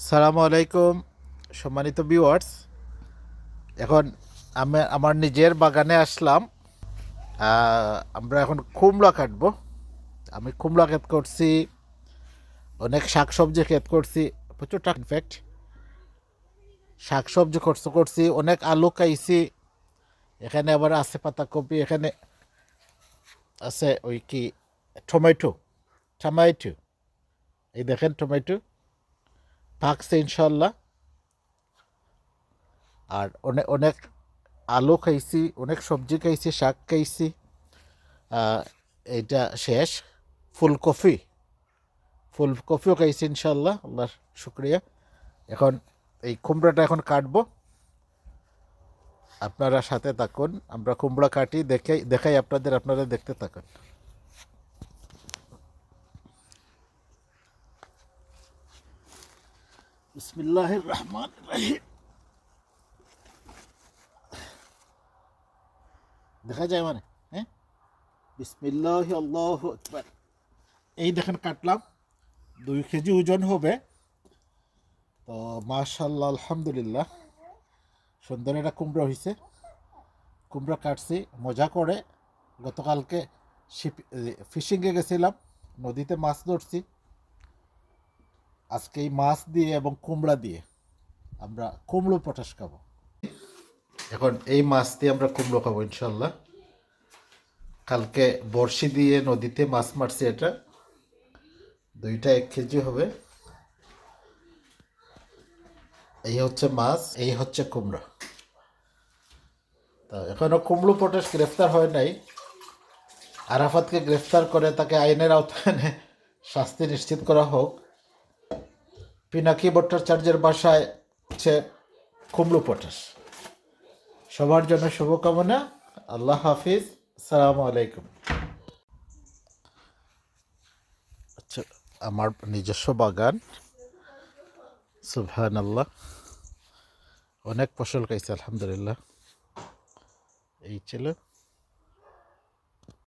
সালামু আলাইকুম সম্মানিত ভিউয়ার্স। এখন আমি আমার নিজের বাগানে আসলাম। আমরা এখন কুমড়া কাটবো। আমি কুমড়া ক্ষেত করছি, অনেক শাকসবজি ক্ষেত করছি, প্রচুর টাকা ইনফ্যাক্ট শাকসবজি করছি, অনেক আলু খাইছি। এখানে আবার আছে পাতাকপি, এখানে আছে ওই কি টমেটো টমেটো এই দেখেন টমেটো পাকছে ইনশাল্লাহ। আর অনেক অনেক আলু খাইছি, অনেক সবজি খাইছি, শাক খাইছি। আহ, এইটা শেষ। ফুলকপি ফুলকপিও খাইছি ইনশাল্লাহ, আল্লাহর শুক্রিয়া। এখন এই কুমড়াটা এখন কাটবো, আপনারা সাথে থাকুন। আমরা কুমড়া কাটি, দেখাই আপনাদের, আপনারা দেখতে থাকুন। বিসমিল্লাহির রহমানির রহিম। দেখা যায় মানে? হ্যাঁ, বিসমিল্লাহি আল্লাহু আকবার। এই দেখেন কাটলাম, 2 কেজি ওজন হবে। তো মাশাল্লাহ আলহামদুলিল্লাহ সুন্দর একটা কুমড়া হয়েছে। কুমড়া কাটছি মজা করে। গতকালকে ফিশিংয়ে গেছিলাম, নদীতে মাছ ধরছি। আজকে এই মাছ দিয়ে এবং কুমড়া দিয়ে আমরা কুমড়ো পটাশ খাবো। এখন এই মাছ দিয়ে আমরা কুমড়ো খাবো ইনশাল্লাহ। কালকে বড়শি দিয়ে নদীতে মাছ মারছি, এটা দুইটা 1 কেজি হবে। এই হচ্ছে মাছ, এই হচ্ছে কুমড়া। তা এখনো কুমড়ো পটাশ গ্রেফতার হয় নাই। আরাফাতকে গ্রেফতার করে তাকে আইনের আওতায় এনে শাস্তি নিশ্চিত করা হোক। পিনাকি ভট্টাচার্যের বাসায় হচ্ছে কুমড়ো পটাশ। সবার জন্য শুভকামনা। আল্লাহ হাফিজ, আসসালামু আলাইকুম। আচ্ছা, আমার নিজস্ব বাগান, সুবহানাল্লাহ, অনেক ফসল খাইছে আলহামদুলিল্লাহ। এই ছিল।